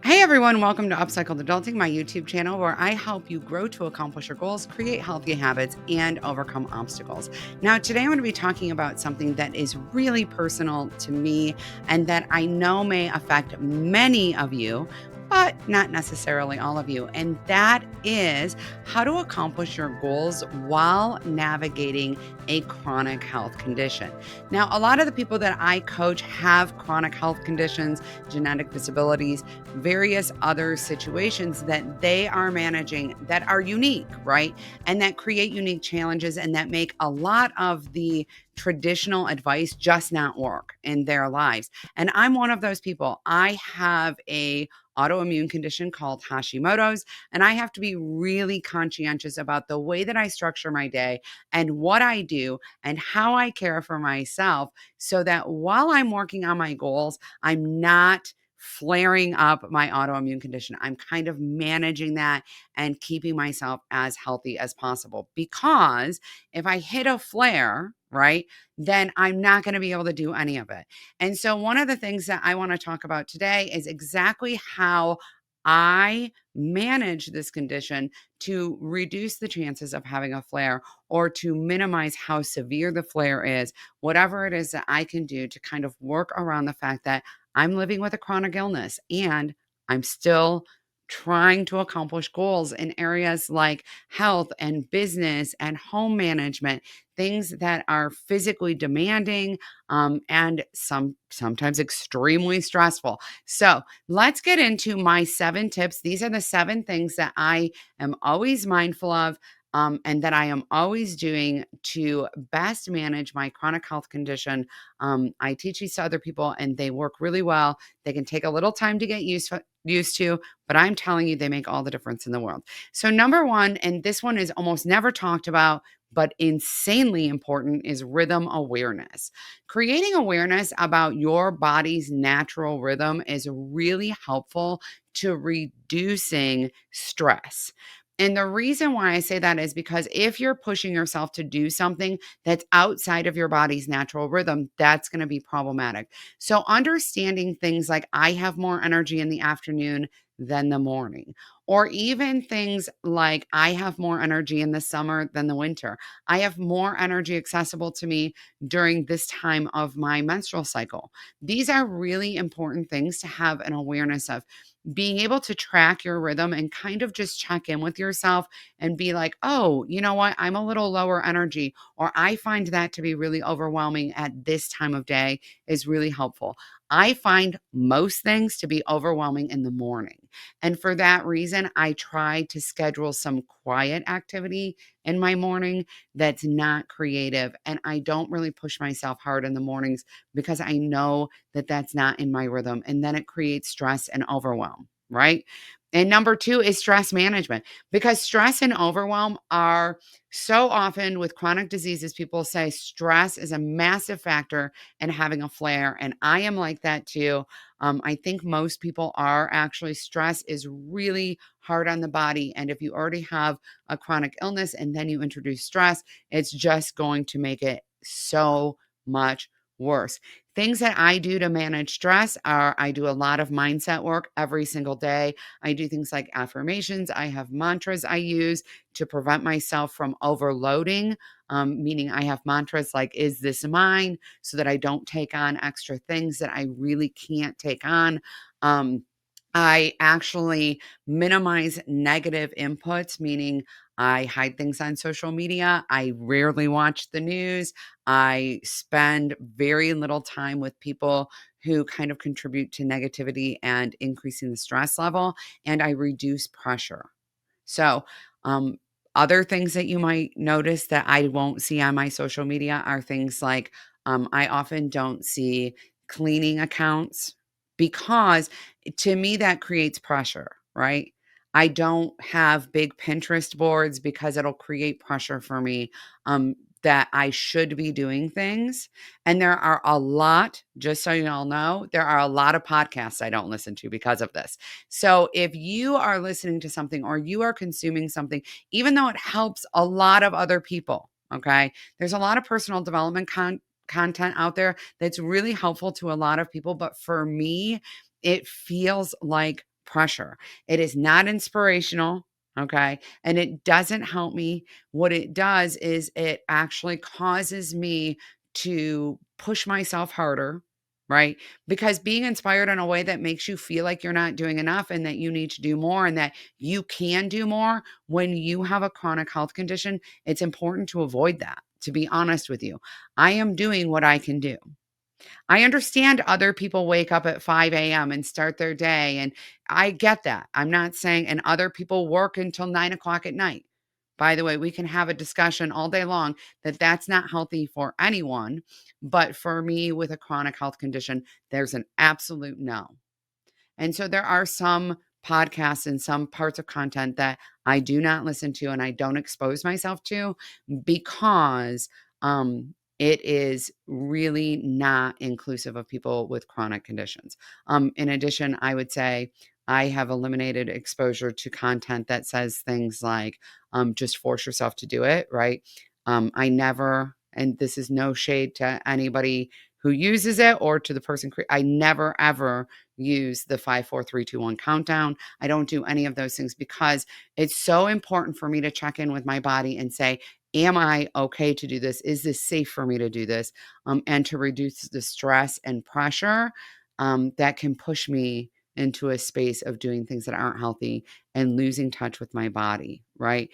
Hey everyone, welcome to Upcycled Adulting, my YouTube channel where I help you grow to accomplish your goals, create healthy habits, and overcome obstacles. Now, today I'm going to be talking about something that is really personal to me and that I know may affect many of you, but not necessarily all of you. And that is how to accomplish your goals while navigating a chronic health condition. Now, a lot of the people that I coach have chronic health conditions, genetic disabilities, various other situations that they are managing that are unique, right? And that create unique challenges and that make a lot of the traditional advice just not work in their lives. And I'm one of those people. I have a autoimmune condition called Hashimoto's, and I have to be really conscientious about the way that I structure my day and what I do and how I care for myself so that while I'm working on my goals, I'm not flaring up my autoimmune condition. I'm kind of managing that and keeping myself as healthy as possible because if I hit a flare, right, then I'm not going to be able to do any of it. And so, one of the things that I want to talk about today is exactly how I manage this condition to reduce the chances of having a flare or to minimize how severe the flare is, whatever it is that I can do to kind of work around the fact that I'm living with a chronic illness and I'm still trying to accomplish goals in areas like health and business and home management, things that are physically demanding and sometimes extremely stressful. So let's get into my 7 tips. These are the 7 things that I am always mindful of. And that I am always doing to best manage my chronic health condition. I teach these to other people and they work really well. They can take a little time to get used to, but I'm telling you, they make all the difference in the world. So, number one, and this one is almost never talked about, but insanely important, is rhythm awareness. Creating awareness about your body's natural rhythm is really helpful to reducing stress. And the reason why I say that is because if you're pushing yourself to do something that's outside of your body's natural rhythm, that's going to be problematic. So, understanding things like I have more energy in the afternoon than the morning, or even things like I have more energy in the summer than the winter. I have more energy accessible to me during this time of my menstrual cycle. These are really important things to have an awareness of. Being able to track your rhythm and kind of just check in with yourself and be like, oh, you know what? I'm a little lower energy, or I find that to be really overwhelming at this time of day is really helpful. I find most things to be overwhelming in the morning. And for that reason, I try to schedule some quiet activity in my morning that's not creative. And I don't really push myself hard in the mornings because I know that that's not in my rhythm. And then it creates stress and overwhelm, right? And number two is stress management because stress and overwhelm are so often with chronic diseases. People say stress is a massive factor in having a flare. And I am like that too. I think most people are actually. Stress is really hard on the body. And if you already have a chronic illness and then you introduce stress, it's just going to make it so much worse. Things that I do to manage stress are I do a lot of mindset work every single day. I do things like affirmations. I have mantras I use to prevent myself from overloading, meaning I have mantras like, is this mine? So that I don't take on extra things that I really can't take on. Um, I actually minimize negative inputs, meaning I hide things on social media. I rarely watch the news. I spend very little time with people who kind of contribute to negativity and increasing the stress level, and I reduce pressure. So, um, other things that you might notice that I won't see on my social media are things like I often don't see cleaning accounts because to me that creates pressure, right? I don't have big Pinterest boards because it'll create pressure for me that I should be doing things. And there are a lot, just so you all know, there are a lot of podcasts I don't listen to because of this. So if you are listening to something or you are consuming something, even though it helps a lot of other people, okay, there's a lot of personal development content out there that's really helpful to a lot of people. But for me, it feels like pressure. It is not inspirational. Okay. And it doesn't help me. What it does is it actually causes me to push myself harder, right? Because being inspired in a way that makes you feel like you're not doing enough and that you need to do more and that you can do more when you have a chronic health condition, it's important to avoid that, to be honest with you. I am doing what I can do. I understand other people wake up at 5 a.m. and start their day, and I get that. I'm not saying, and other people work until 9 o'clock at night. By the way, we can have a discussion all day long that that's not healthy for anyone. But for me with a chronic health condition, there's an absolute no. And so there are some podcasts and some parts of content that I do not listen to and I don't expose myself to because it is really not inclusive of people with chronic conditions. In addition, I would say I have eliminated exposure to content that says things like just force yourself to do it, right? I never, and this is no shade to anybody who uses it or to the person, I never ever use the 5, 4, 3, 2, 1 countdown. I don't do any of those things because it's so important for me to check in with my body and say, am I okay to do this? Is this safe for me to do this? And to reduce the stress and pressure that can push me into a space of doing things that aren't healthy and losing touch with my body, right?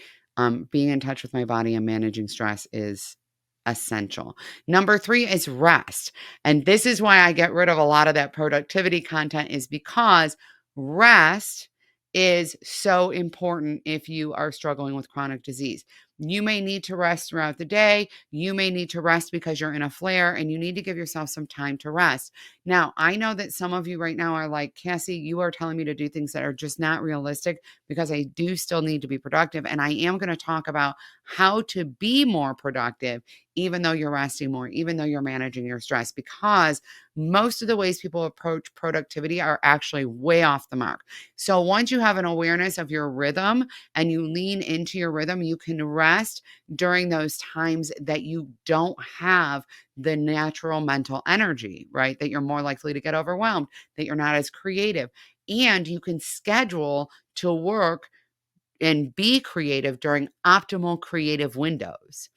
Being in touch with my body and managing stress is essential. Number 3 is rest. And this is why I get rid of a lot of that productivity content is because rest is so important if you are struggling with chronic disease. You may need to rest throughout the day. You may need to rest because you're in a flare and you need to give yourself some time to rest. Now, I know that some of you right now are like, Cassie, you are telling me to do things that are just not realistic because I do still need to be productive. And I am going to talk about how to be more productive, even though you're resting more, even though you're managing your stress, because most of the ways people approach productivity are actually way off the mark. So once you have an awareness of your rhythm and you lean into your rhythm, you can rest during those times that you don't have the natural mental energy, right? That you're more likely to get overwhelmed, that you're not as creative. And you can schedule to work and be creative during optimal creative windows.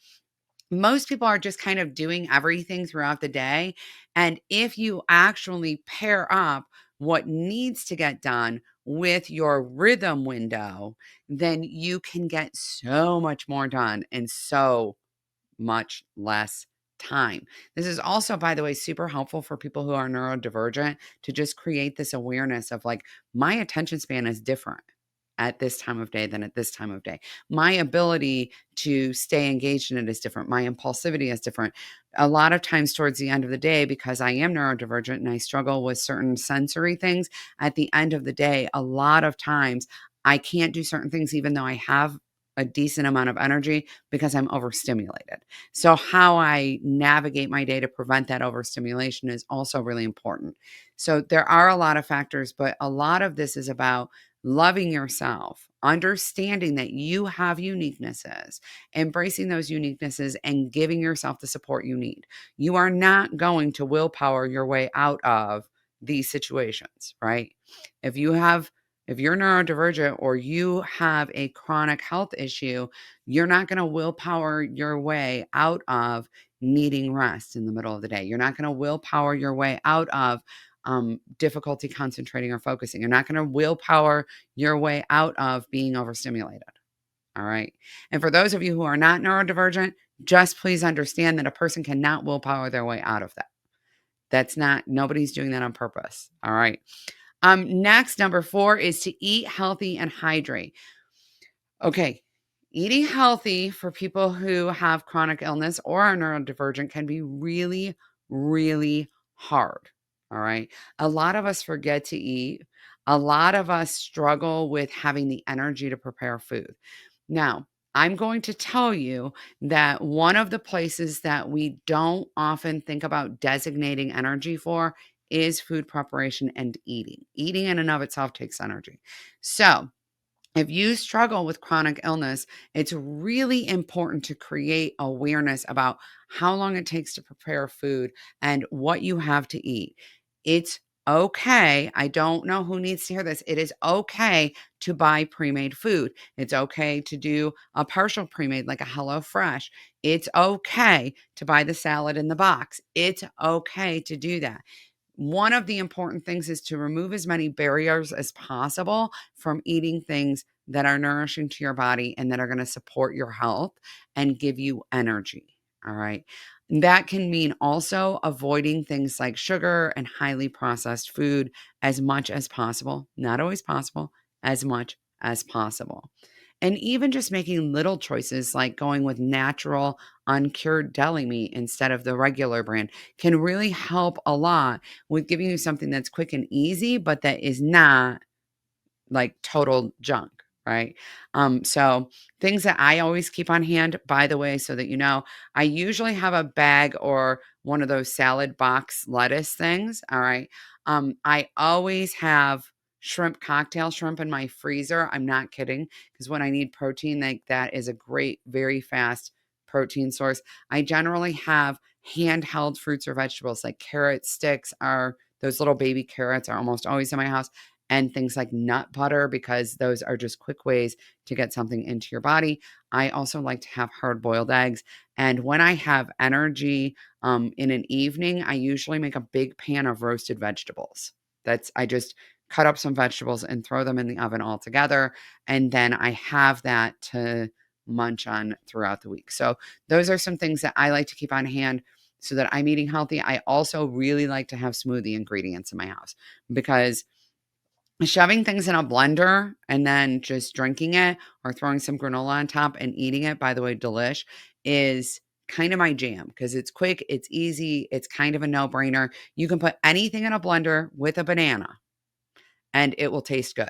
Most people are just kind of doing everything throughout the day. And if you actually pair up what needs to get done with your rhythm window, then you can get so much more done in so much less time. This is also, by the way, super helpful for people who are neurodivergent to just create this awareness of like, my attention span is different at this time of day than at this time of day. My ability to stay engaged in it is different. My impulsivity is different. A lot of times towards the end of the day, because I am neurodivergent and I struggle with certain sensory things, at the end of the day, a lot of times I can't do certain things even though I have a decent amount of energy because I'm overstimulated. So how I navigate my day to prevent that overstimulation is also really important. So there are a lot of factors, but a lot of this is about loving yourself, understanding that you have uniquenesses, embracing those uniquenesses, and giving yourself the support you need. You are not going to willpower your way out of these situations, right? If you have if you're neurodivergent or you have a chronic health issue, you're not going to willpower your way out of needing rest in the middle of the day. You're not going to willpower your way out of difficulty concentrating or focusing. You're not going to willpower your way out of being overstimulated. All right. And for those of you who are not neurodivergent, just please understand that a person cannot willpower their way out of that. That's not, nobody's doing that on purpose. All right. Next, number 4 is to eat healthy and hydrate. Okay. Eating healthy for people who have chronic illness or are neurodivergent can be really, really hard. All right. A lot of us forget to eat. A lot of us struggle with having the energy to prepare food. Now, I'm going to tell you that one of the places that we don't often think about designating energy for is food preparation and eating. Eating in and of itself takes energy. So, if you struggle with chronic illness, it's really important to create awareness about how long it takes to prepare food and what you have to eat. It's okay. I don't know who needs to hear this. It is okay to buy pre-made food. It's okay to do a partial pre-made like a HelloFresh. It's okay to buy the salad in the box. It's okay to do that. One of the important things is to remove as many barriers as possible from eating things that are nourishing to your body and that are going to support your health and give you energy. All right. That can mean also avoiding things like sugar and highly processed food as much as possible. Not always possible, as much as possible. And even just making little choices like going with natural, uncured deli meat instead of the regular brand can really help a lot with giving you something that's quick and easy, but that is not like total junk, right? So things that I always keep on hand, by the way, so that you know, I usually have a bag or one of those salad box lettuce things. All right. I always have shrimp cocktail shrimp in my freezer. I'm not kidding. Because when I need protein, like that is a great, very fast protein source. I generally have handheld fruits or vegetables like carrot sticks are those little baby carrots are almost always in my house and things like nut butter because those are just quick ways to get something into your body. I also like to have hard boiled eggs. And when I have energy in an evening, I usually make a big pan of roasted vegetables. I just cut up some vegetables and throw them in the oven all together. And then I have that to munch on throughout the week. So those are some things that I like to keep on hand so that I'm eating healthy. I also really like to have smoothie ingredients in my house because shoving things in a blender and then just drinking it or throwing some granola on top and eating it, by the way, delish, is kind of my jam because it's quick, it's easy, it's kind of a no-brainer. You can put anything in a blender with a banana and it will taste good,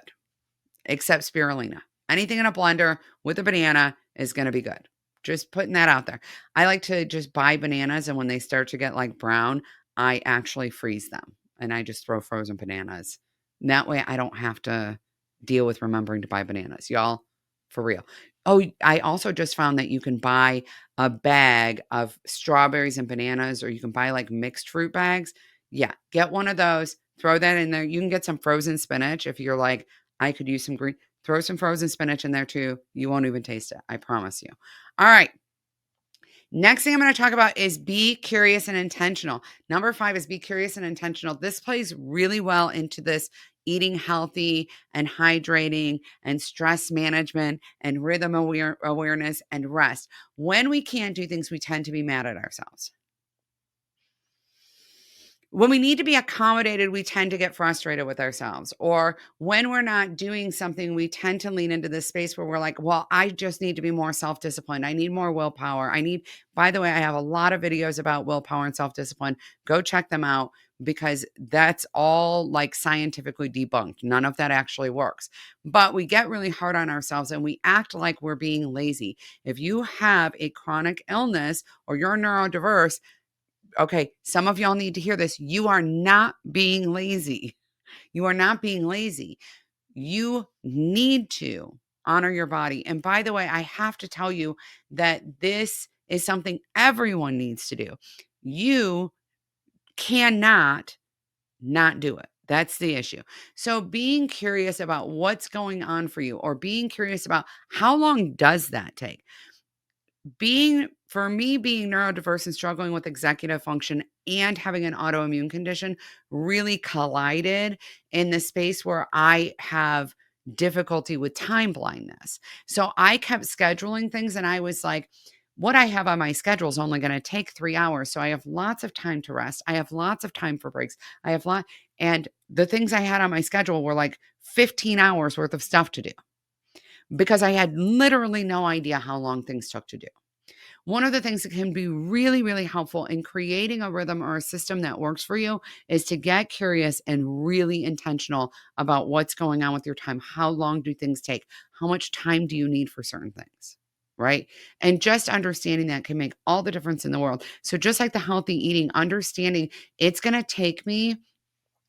except spirulina. Anything in a blender with a banana is going to be good. Just putting that out there. I like to just buy bananas and when they start to get like brown, I actually freeze them and I just throw frozen bananas. That way I don't have to deal with remembering to buy bananas. Y'all, for real. Oh, I also just found that you can buy a bag of strawberries and bananas, or you can buy like mixed fruit bags. Yeah, get one of those, throw that in there. You can get some frozen spinach if you're like, I could use some green. Throw some frozen spinach in there too. You won't even taste it. I promise you. All right. Next thing I'm going to talk about is be curious and intentional. Number 5 is be curious and intentional. This plays really well into this eating healthy and hydrating and stress management and rhythm awareness and rest. When we can't do things, we tend to be mad at ourselves. When we need to be accommodated, we tend to get frustrated with ourselves. Or when we're not doing something, we tend to lean into this space where we're like, well, I just need to be more self disciplined. I need more willpower. By the way, I have a lot of videos about willpower and self discipline. Go check them out because that's all like scientifically debunked. None of that actually works. But we get really hard on ourselves and we act like we're being lazy. If you have a chronic illness or you're neurodiverse, okay, some of y'all need to hear this. You are not being lazy. You are not being lazy. You need to honor your body. And by the way, I have to tell you that this is something everyone needs to do. You cannot not do it. That's the issue. So being curious about what's going on for you or being curious about how long does that take? Being neurodiverse and struggling with executive function and having an autoimmune condition really collided in the space where I have difficulty with time blindness. So I kept scheduling things and I was like, what I have on my schedule is only going to take 3 hours. So I have lots of time to rest. I have lots of time for breaks. And the things I had on my schedule were like 15 hours worth of stuff to do because I had literally no idea how long things took to do. One of the things that can be really, really helpful in creating a rhythm or a system that works for you is to get curious and really intentional about what's going on with your time. How long do things take? How much time do you need for certain things? Right. And just understanding that can make all the difference in the world. So, just like the healthy eating, understanding it's going to take me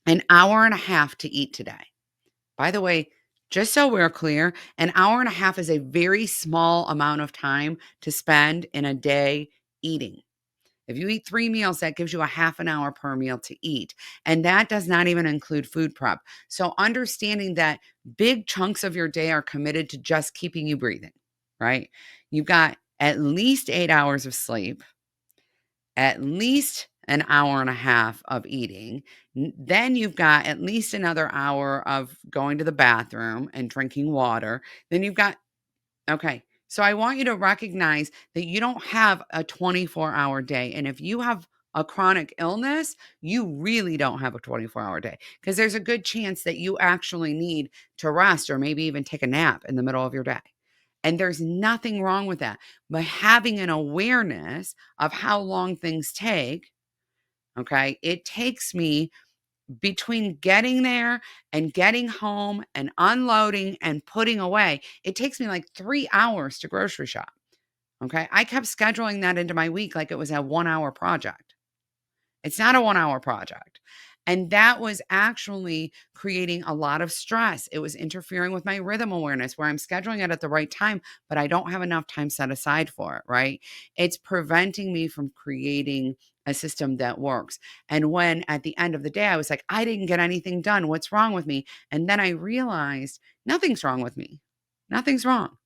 an hour and a half to eat today. By the way, just so we're clear, an hour and a half is a very small amount of time to spend in a day eating. If you eat 3 meals, that gives you a half an hour per meal to eat, and that does not even include food prep. So understanding that big chunks of your day are committed to just keeping you breathing, right? You've got at least 8 hours of sleep, at least an hour and a half of eating. Then you've got at least another hour of going to the bathroom and drinking water. Then you've got, okay. So I want you to recognize that you don't have a 24-hour day. And if you have a chronic illness, you really don't have a 24-hour day because there's a good chance that you actually need to rest or maybe even take a nap in the middle of your day. And there's nothing wrong with that. But having an awareness of how long things take, okay, it takes me between getting there and getting home and unloading and putting away, it takes me like 3 hours to grocery shop. Okay. I kept scheduling that into my week like it was a 1 hour project. It's not a 1 hour project. And that was actually creating a lot of stress. It was interfering with my rhythm awareness where I'm scheduling it at the right time, but I don't have enough time set aside for it, right? It's preventing me from creating a system that works. And when at the end of the day, I was like, I didn't get anything done. What's wrong with me? And then I realized nothing's wrong with me. Nothing's wrong.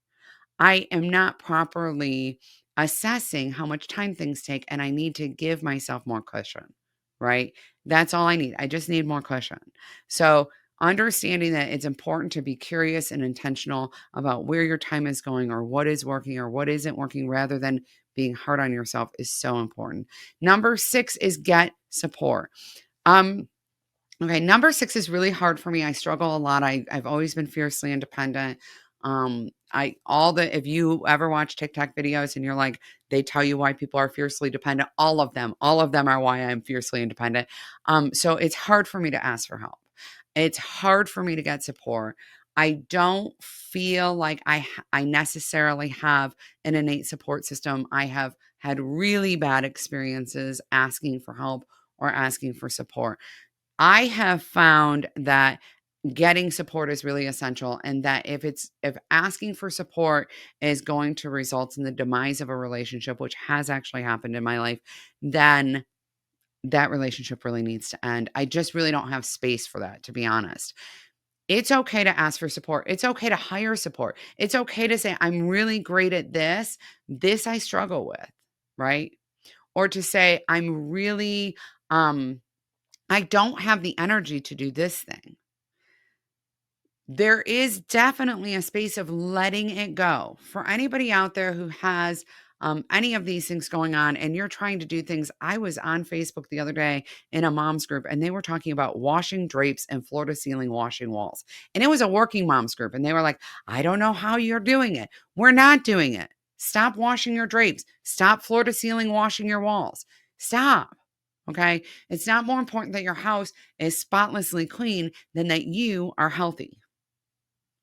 I am not properly assessing how much time things take, and I need to give myself more cushion, right? That's all I need. I just need more cushion. So, understanding that it's important to be curious and intentional about where your time is going or what is working or what isn't working rather than being hard on yourself is so important. Number 6 is get support. Um Okay, number 6 is really hard for me. I struggle a lot. I've always been fiercely independent. I all the if you ever watch TikTok videos and you're like, they tell you why people are fiercely dependent, all of them are why I'm fiercely independent. So it's hard for me to ask for help. It's hard for me to get support. I don't feel like I necessarily have an innate support system. I have had really bad experiences asking for help or asking for support. I have found that getting support is really essential and that if asking for support is going to result in the demise of a relationship, which has actually happened in my life, then that relationship really needs to end. I just really don't have space for that, to be honest. It's okay to ask for support. It's okay to hire support. It's okay to say, I'm really great at this. This I struggle with, right? Or to say, I don't have the energy to do this thing. There is definitely a space of letting it go. For anybody out there who has any of these things going on and you're trying to do things, I was on Facebook the other day in a mom's group and they were talking about washing drapes and floor to ceiling washing walls. And it was a working moms group. And they were like, I don't know how you're doing it. We're not doing it. Stop washing your drapes. Stop floor to ceiling washing your walls. Stop. Okay. It's not more important that your house is spotlessly clean than that you are healthy.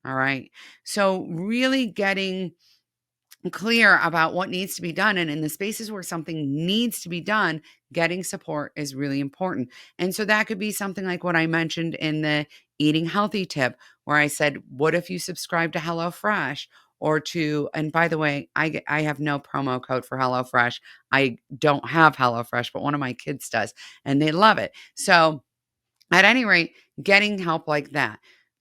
All right. So, really getting clear about what needs to be done. And in the spaces where something needs to be done, getting support is really important. And so, that could be something like what I mentioned in the eating healthy tip, where I said, what if you subscribe to HelloFresh? Or to, and by the way, I have no promo code for HelloFresh. I don't have HelloFresh, but one of my kids does, and they love it. So, at any rate, getting help like that,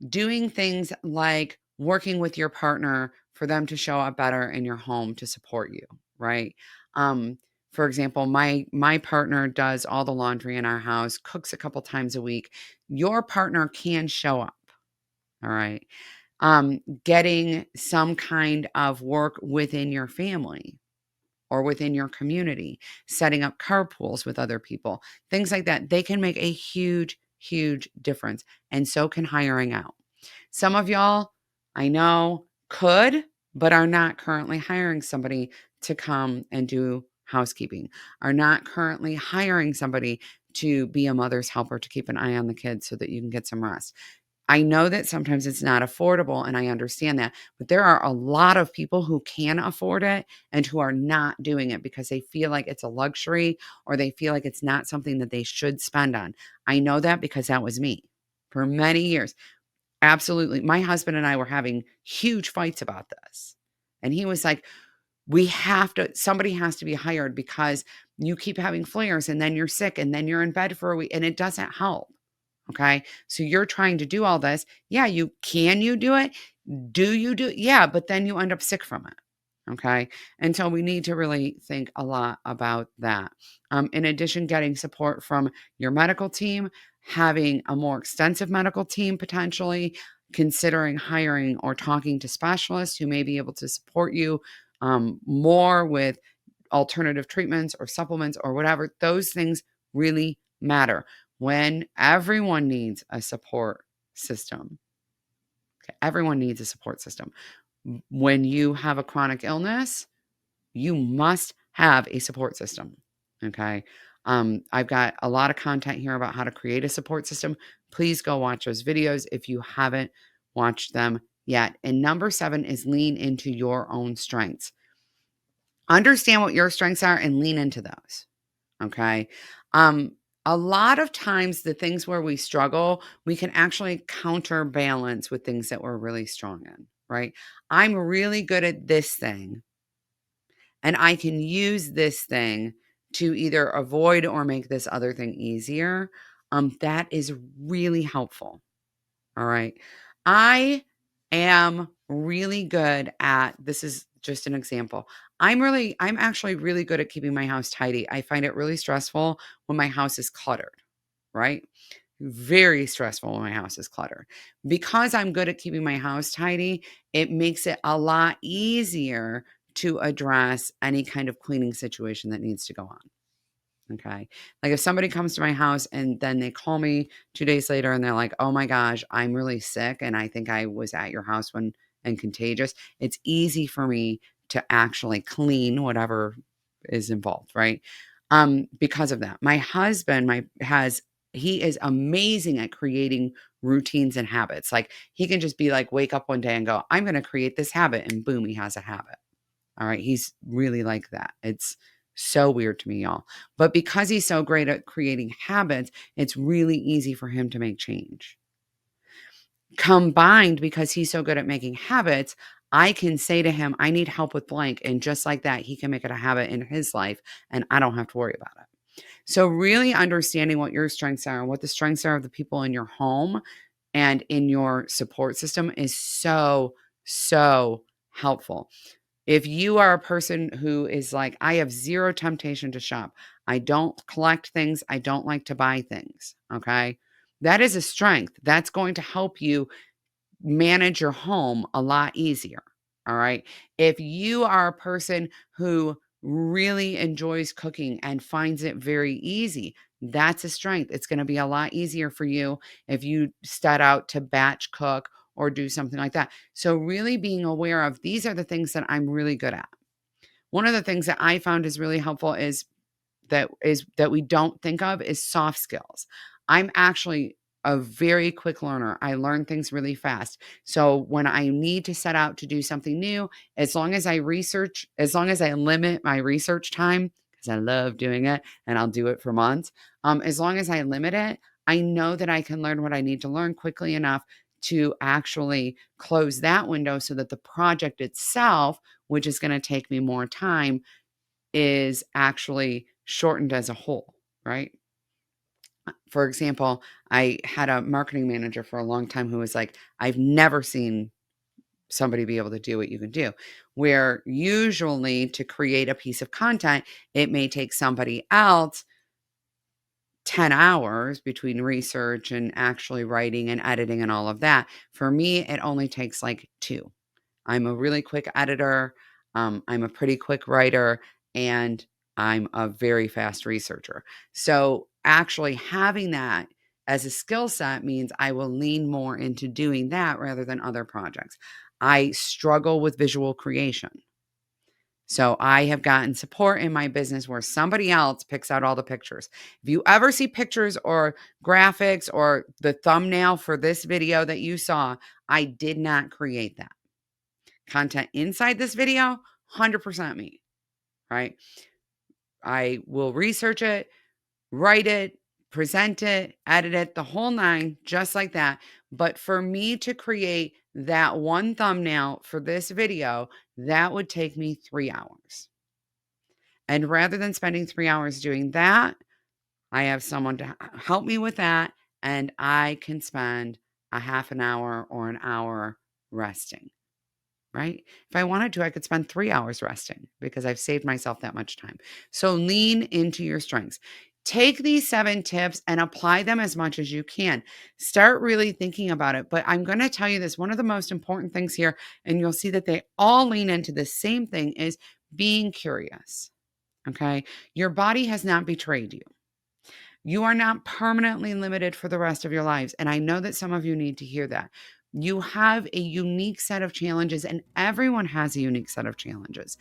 doing things like working with your partner for them to show up better in your home to support you, right? Um, for example, my partner does all the laundry in our house, cooks a couple times a week. Your partner can show up, all right? Getting some kind of work within your family or within your community, setting up carpools with other people, things like that. They can make a huge, huge difference. And so can hiring out. Some of y'all, I know, could, but are not currently hiring somebody to come and do housekeeping, are not currently hiring somebody to be a mother's helper to keep an eye on the kids so that you can get some rest. I know that sometimes it's not affordable, and I understand that, but there are a lot of people who can afford it and who are not doing it because they feel like it's a luxury or they feel like it's not something that they should spend on. I know that because that was me for many years. Absolutely. My husband and I were having huge fights about this. And he was like, somebody has to be hired because you keep having flares and then you're sick and then you're in bed for a week and it doesn't help. Okay. So you're trying to do all this. Yeah, you do it? Do you do it? Yeah, but then you end up sick from it. Okay. And so we need to really think a lot about that. In addition, getting support from your medical team, having a more extensive medical team potentially, considering hiring or talking to specialists who may be able to support you more with alternative treatments or supplements or whatever. Those things really matter when everyone needs a support system. Okay, everyone needs a support system. When you have a chronic illness, you must have a support system. Okay. I've got a lot of content here about how to create a support system. Please go watch those videos if you haven't watched them yet. And number 7 is lean into your own strengths. Understand what your strengths are and lean into those. Okay. Um, a lot of times, the things where we struggle, we can actually counterbalance with things that we're really strong in, right? I'm really good at this thing, and I can use this thing to either avoid or make this other thing easier. That is really helpful. All right. I am really good at this is just an example. I'm actually really good at keeping my house tidy. I find it really stressful when my house is cluttered, right? Very stressful when my house is cluttered. Because I'm good at keeping my house tidy, it makes it a lot easier to address any kind of cleaning situation that needs to go on. Okay. Like if somebody comes to my house and then they call me 2 days later and they're like, "Oh my gosh, I'm really sick and I think I was at your house when and contagious." It's easy for me to actually clean whatever is involved, right? Because of that. My husband, my has he is amazing at creating routines and habits. Like he can just be like wake up one day and go, "I'm going to create this habit," and boom, he has a habit. All right. He's really like that. It's so weird to me, y'all. But because he's so great at creating habits, it's really easy for him to make change. Combined, because he's so good at making habits, I can say to him, I need help with blank. And just like that, he can make it a habit in his life and I don't have to worry about it. So, really understanding what your strengths are and what the strengths are of the people in your home and in your support system is so, so helpful. If you are a person who is like, I have zero temptation to shop, I don't collect things, I don't like to buy things, okay? That is a strength. That's going to help you manage your home a lot easier. All right. If you are a person who really enjoys cooking and finds it very easy, that's a strength. It's going to be a lot easier for you if you start out to batch cook or do something like that. So, really being aware of these are the things that I'm really good at. One of the things that I found is really helpful is that we don't think of is soft skills. I'm actually a very quick learner. I learn things really fast. So when I need to set out to do something new, as long as I limit my research time, because I love doing it and I'll do it for months, as long as I limit it, I know that I can learn what I need to learn quickly enough to actually close that window so that the project itself, which is going to take me more time, is actually shortened as a whole, right? For example, I had a marketing manager for a long time who was like, I've never seen somebody be able to do what you can do. Where usually to create a piece of content, it may take somebody else 10 hours between research and actually writing and editing and all of that. For me, it only takes like 2. I'm a really quick editor. I'm a pretty quick writer, and I'm a very fast researcher. So, actually having that as a skill set means I will lean more into doing that rather than other projects. I struggle with visual creation. So, I have gotten support in my business where somebody else picks out all the pictures. If you ever see pictures or graphics or the thumbnail for this video that you saw, I did not create that. Content inside this video, 100% me, right? I will research it, write it, present it, edit it, the whole 9, just like that. But for me to create that one thumbnail for this video, that would take me 3 hours. And rather than spending 3 hours doing that, I have someone to help me with that, and I can spend a half an hour or an hour resting, right? If I wanted to, I could spend 3 hours resting because I've saved myself that much time. So lean into your strengths. Take these 7 tips and apply them as much as you can. Start really thinking about it. But I'm going to tell you this, one of the most important things here, and you'll see that they all lean into the same thing, is being curious. Okay? Your body has not betrayed you. You are not permanently limited for the rest of your lives. And I know that some of you need to hear that. You have a unique set of challenges, and everyone has a unique set of challenges.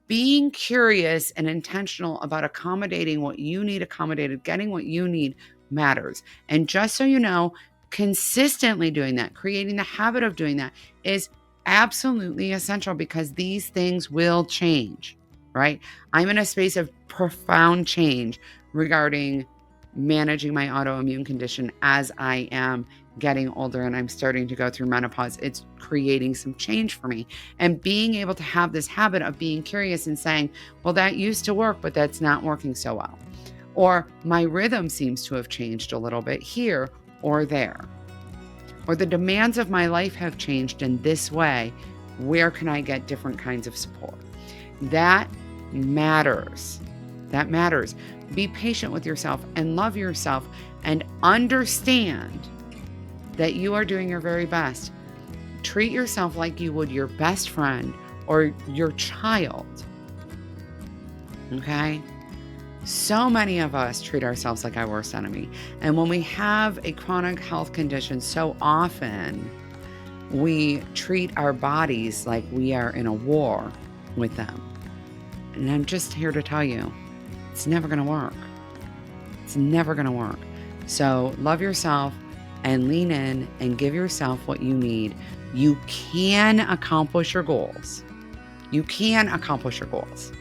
Being curious and intentional about accommodating what you need accommodated, getting what you need, matters. And just so you know, consistently doing that, creating the habit of doing that, is absolutely essential because these things will change, right? I'm in a space of profound change regarding managing my autoimmune condition as I am getting older and I'm starting to go through menopause. It's creating some change for me. And being able to have this habit of being curious and saying, well, that used to work, but that's not working so well. Or my rhythm seems to have changed a little bit here or there. Or the demands of my life have changed in this way. Where can I get different kinds of support? That matters. That matters. Be patient with yourself and love yourself and understand that you are doing your very best. Treat yourself like you would your best friend or your child. Okay? So many of us treat ourselves like our worst enemy. And when we have a chronic health condition, so often we treat our bodies like we are in a war with them. And I'm just here to tell you, it's never going to work. It's never going to work. So love yourself and lean in and give yourself what you need. You can accomplish your goals. You can accomplish your goals.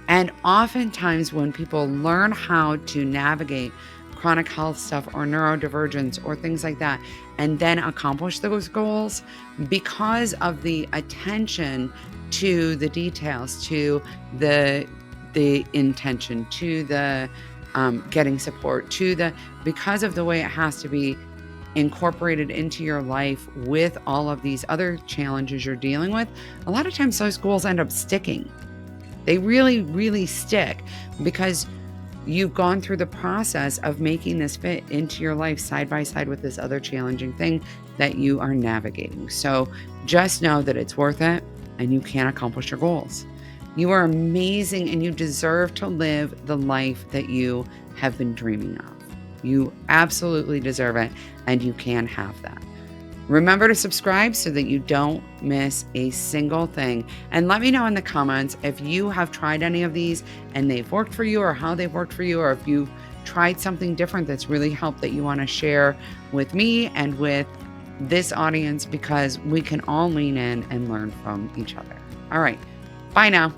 And oftentimes when people learn how to navigate chronic health stuff or neurodivergence or things like that, and then accomplish those goals, because of the attention to the details, to the intention, to the getting support, because of the way it has to be incorporated into your life with all of these other challenges you're dealing with, a lot of times those goals end up sticking. They really, really stick because you've gone through the process of making this fit into your life side by side with this other challenging thing that you are navigating. So just know that it's worth it and you can accomplish your goals. You are amazing and you deserve to live the life that you have been dreaming of. You absolutely deserve it and you can have that. Remember to subscribe so that you don't miss a single thing. And let me know in the comments if you have tried any of these and they've worked for you or how they've worked for you, or if you've tried something different that's really helped that you want to share with me and with this audience, because we can all lean in and learn from each other. All right. Bye now.